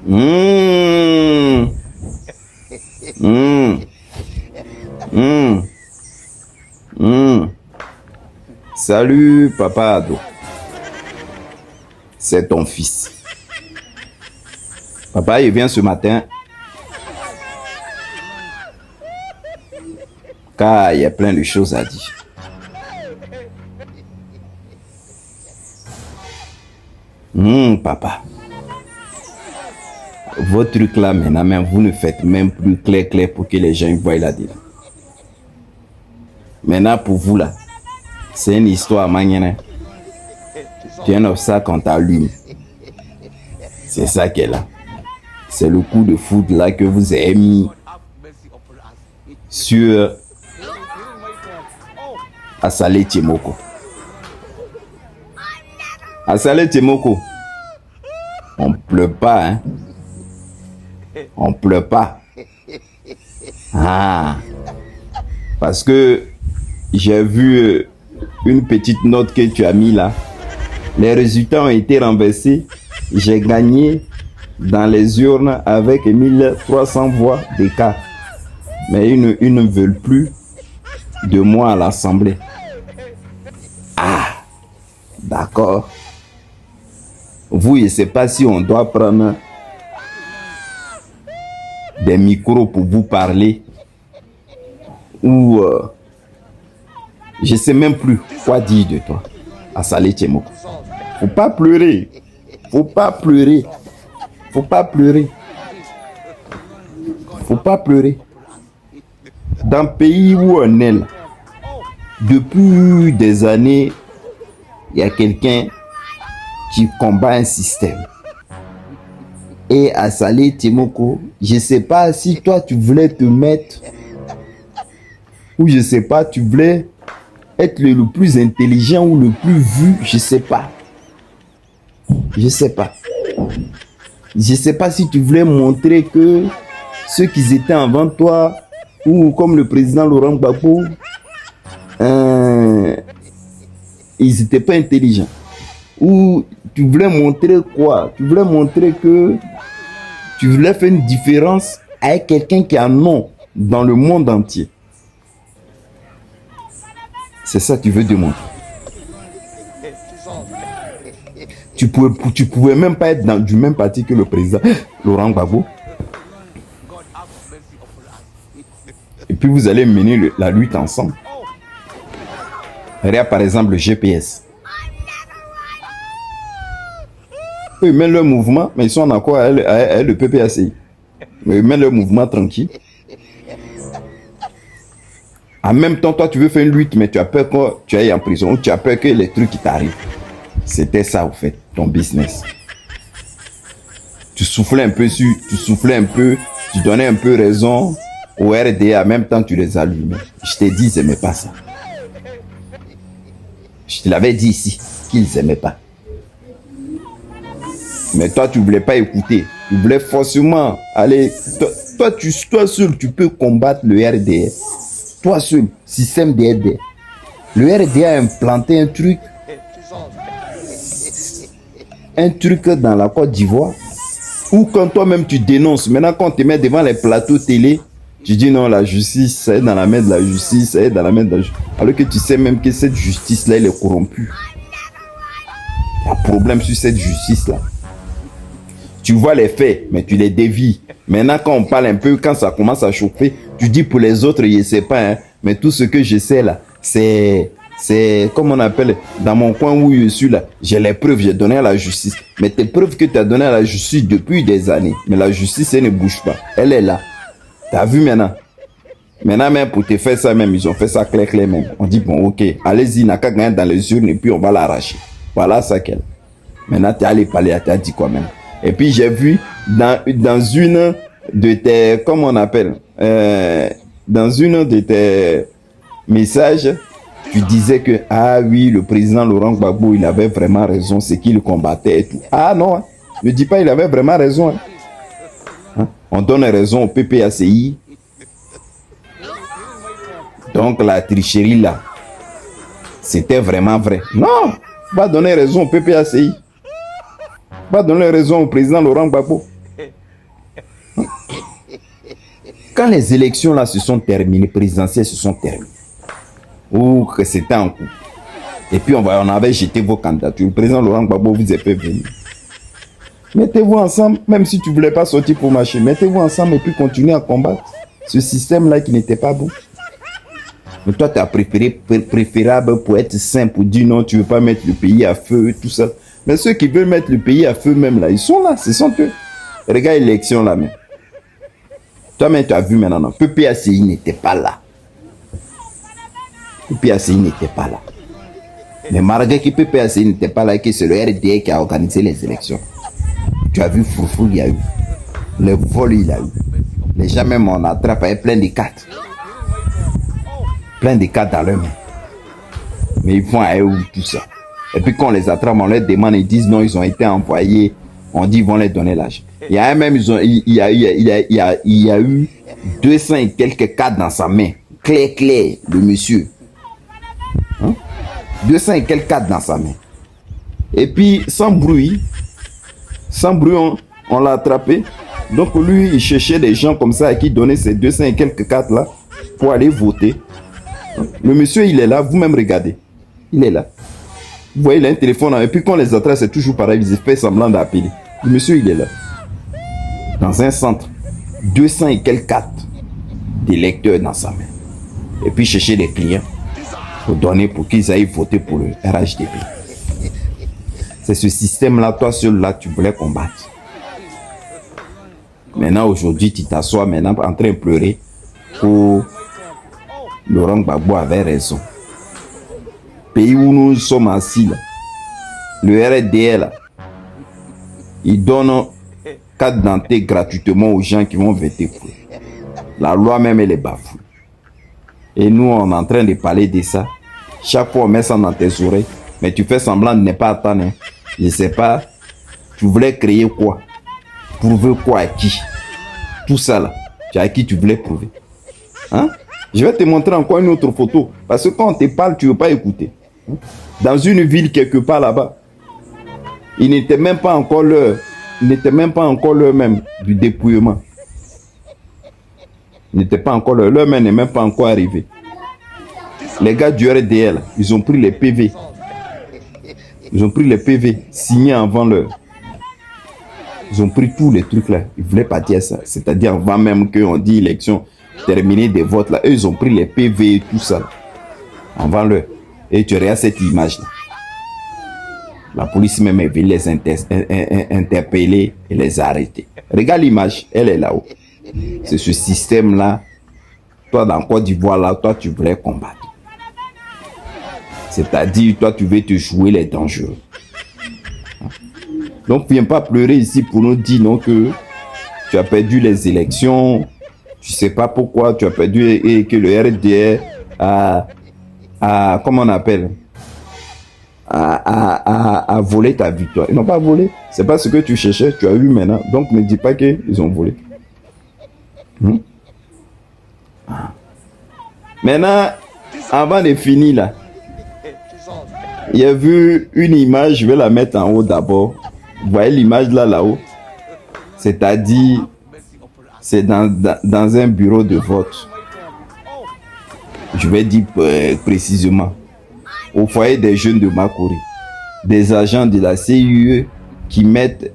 Mmh. Mmh. Mmh. Mmh. Salut, papa Ado. C'est ton fils. Papa, il vient ce matin. Car il y a plein de choses à dire. Papa. Votre truc là, maintenant, vous ne faites même plus clair pour que les gens voient là-dedans. Maintenant, pour vous là, c'est une histoire manienne. Tu es un obstacle quand t'allumes. C'est ça qu'elle a. C'est le coup de foudre là que vous avez mis sur Assalé Tiemoko. Assalé Tiemoko. On pleure pas, hein. On pleure pas. Ah. Parce que j'ai vu une petite note que tu as mis là. Les résultats ont été renversés. J'ai gagné dans les urnes avec 1300 voix d'écart. Mais ils ne veulent plus de moi à l'Assemblée. Ah, d'accord. Vous, je ne sais pas si on doit prendre des micros pour vous parler ou je ne sais même plus quoi dire de toi. Assalé Tiemoko. Faut pas pleurer. Faut pas pleurer. Faut pas pleurer. Faut pas pleurer. Dans le pays où on est là, depuis des années, il y a quelqu'un qui combat un système. Et Assalé Tiemoko, je ne sais pas si toi tu voulais te mettre ou je ne sais pas, tu voulais être le plus intelligent ou le plus vu, je ne sais pas. Je sais pas. Je sais pas si tu voulais montrer que ceux qui étaient avant toi, ou comme le président Laurent Gbagbo, ils n'étaient pas intelligents. Ou tu voulais montrer quoi? Tu voulais montrer que tu voulais faire une différence avec quelqu'un qui a un nom dans le monde entier. C'est ça que tu veux démontrer. Tu pouvais même pas être du même parti que le président Laurent Gbagbo. Et puis vous allez mener la lutte ensemble. Regarde par exemple le GPS. Ils mènent leur mouvement, mais ils sont en accord avec le PPACI. Mais ils mènent leur mouvement tranquille. En même temps, toi tu veux faire une lutte, mais tu as peur que tu ailles en prison, ou tu as peur que les trucs qui t'arrivent. C'était ça, au fait, ton business. Tu soufflais un peu, tu donnais un peu raison au RDA, en même temps tu les allumais. Je t'ai dit, ils n'aimaient pas ça. Je te l'avais dit ici, qu'ils n'aimaient pas. Mais toi, tu ne voulais pas écouter. Tu voulais forcément aller... Toi seul, tu peux combattre le RDA. Toi seul, système de RDA. Le RDA a implanté un truc dans la Côte d'Ivoire, où quand toi-même tu dénonces, maintenant quand on te met devant les plateaux télé, tu dis non, la justice, ça est dans la main de la justice, ça est dans la main de la justice. Alors que tu sais même que cette justice-là, elle est corrompue. Il y a un problème sur cette justice-là. Tu vois les faits, mais tu les dévies. Maintenant, quand on parle un peu, quand ça commence à chauffer, tu dis pour les autres, je ne sais pas, hein, mais tout ce que je sais là, c'est comme on appelle, dans mon coin où je suis là, j'ai les preuves, j'ai donné à la justice. Mais tes preuves que tu as données à la justice depuis des années, mais la justice, elle ne bouge pas. Elle est là. Tu as vu maintenant? Maintenant, même pour te faire ça même, ils ont fait ça clair même. On dit, bon, ok, allez-y, n'a qu'à gagner dans les urnes et puis on va l'arracher. Voilà ça qu'elle. Maintenant, tu es allé parler, tu as dit quoi même? Et puis, j'ai vu dans une de tes, comment on appelle, dans une de tes messages, tu disais que, ah oui, le président Laurent Gbagbo, il avait vraiment raison, c'est qu'il combattait et tout. Ah non, hein, ne dis pas il avait vraiment raison. Hein. On donne raison au PPACI. Donc la tricherie là, c'était vraiment vrai. Non, pas donner raison au PPACI. Pas donner raison au président Laurent Gbagbo. Quand les élections là se sont terminées, présidentielles se sont terminées, ou que c'était en cours, et puis on avait jeté vos candidatures, le président Laurent Gbagbo vous a fait venir. Mettez-vous ensemble, même si tu ne voulais pas sortir pour marcher, mettez-vous ensemble et puis continuez à combattre ce système-là qui n'était pas bon. Mais toi, tu as préférable pour être simple, pour dire non, tu ne veux pas mettre le pays à feu et tout ça. Mais ceux qui veulent mettre le pays à feu même là, ils sont là, ce sont eux. Regarde l'élection là même. Toi-même, tu as vu maintenant, non, PPACI n'était pas là. PPACI n'était pas là. Mais malgré que PPACI n'était pas là, que c'est le RDA qui a organisé les élections. Tu as vu Foufou, il y a eu. Le vol, il a eu. Les gens même on attrape avec plein de cartes. Plein de cartes dans leurs mains. Mais ils font à eux tout ça. Et puis quand on les attrape, on leur demande, ils disent non, ils ont été envoyés. On dit ils vont leur donner l'argent. Il y a même, il y a eu 200 et quelques cartes dans sa main. Clair, le monsieur. Hein? 200 et quelques cartes dans sa main. Et puis sans bruit, on l'a attrapé. Donc lui, il cherchait des gens comme ça à qui donner ces 200 et quelques cartes là pour aller voter. Le monsieur, il est là, vous-même regardez. Il est là. Vous voyez, il a un téléphone là. Et puis quand on les attrape, c'est toujours pareil, ils font semblant d'appeler. Le monsieur, il est là. Dans un centre, 200 et quelques cartes d'électeurs dans sa main. Et puis chercher des clients pour donner, pour qu'ils aillent voter pour le RHDP. C'est ce système-là, toi seul là, tu voulais combattre. Maintenant, aujourd'hui, tu t'assois maintenant en train de pleurer pour Laurent Gbagbo avait raison. Pays où nous sommes assis, là, le RDA, là, il donne carte d'identité gratuitement aux gens qui vont voter pour. La loi même, elle est bafouée. Et nous, on est en train de parler de ça. Chaque fois, on met ça dans tes oreilles. Mais tu fais semblant de ne pas attendre. Hein. Je ne sais pas. Tu voulais créer quoi? Prouver quoi à qui? Tout ça là. À qui tu voulais prouver? Hein? Je vais te montrer encore une autre photo. Parce que quand on te parle, tu ne veux pas écouter. Dans une ville quelque part là-bas, il n'était même pas encore l'heure. Il n'était même pas encore l'heure même du dépouillement. Il n'était pas encore l'heure. L'heure même n'est même pas encore arrivée. Les gars du RDL, ils ont pris les PV. Ils ont pris les PV signés avant l'heure. Ils ont pris tous les trucs là. Ils voulaient pas dire ça. C'est-à-dire avant même qu'on dit élection terminée des votes là. Eux, ils ont pris les PV et tout ça là, avant l'heure. Et tu regardes cette image là. La police même est venue les interpeller et les arrêter. Regarde l'image, elle est là-haut. C'est ce système là. Toi dans Côte d'Ivoire là, toi tu voulais combattre. C'est-à-dire, toi, tu veux te jouer les dangereux. Donc, viens pas pleurer ici pour nous dire non que tu as perdu les élections. Tu sais pas pourquoi tu as perdu et que le RDR a comment on appelle, a volé ta victoire. Ils n'ont pas volé. C'est pas ce que tu cherchais, tu as eu maintenant. Donc, ne dis pas qu'ils ont volé. Maintenant, avant de finir là, il y a vu une image, je vais la mettre en haut d'abord. Vous voyez l'image là-haut? C'est-à-dire, c'est dans un bureau de vote. Je vais dire précisément. Au foyer des jeunes de Makori. Des agents de la CIE qui mettent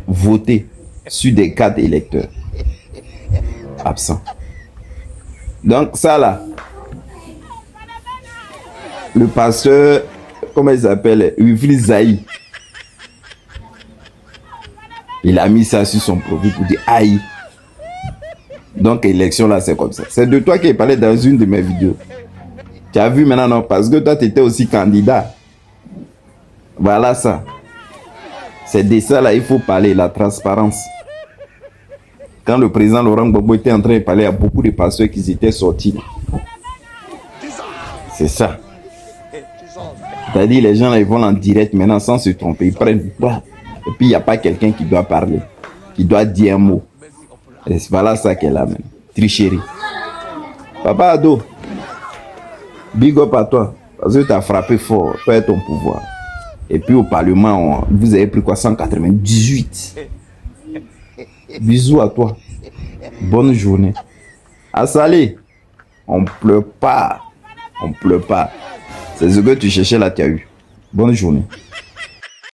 voter sur des cartes électeurs. Absents. Donc ça là, le pasteur, comment il s'appelle, Wilfried Zaï, il a mis ça sur son profil pour dire aïe. Donc élection là c'est comme ça. C'est de toi qui ai parlé dans une de mes vidéos. Tu as vu maintenant non, parce que toi tu étais aussi candidat. Voilà ça. C'est de ça là il faut parler, la transparence. Quand le président Laurent Gbagbo était en train de parler à beaucoup de pasteurs qui étaient sortis. C'est ça. C'est-à-dire les gens là, ils vont en direct maintenant sans se tromper. Ils prennent. Et puis il n'y a pas quelqu'un qui doit parler, qui doit dire un mot. Et voilà ça qu'elle a maintenant. Tricherie. Papa Ado, big up à toi. Parce que tu as frappé fort, toi et ton pouvoir. Et puis au Parlement, vous avez pris quoi? 198. Bisous à toi. Bonne journée. À Salé, on pleure pas. On pleure pas. C'est ce que tu cherchais là, tu as eu. Bonne journée.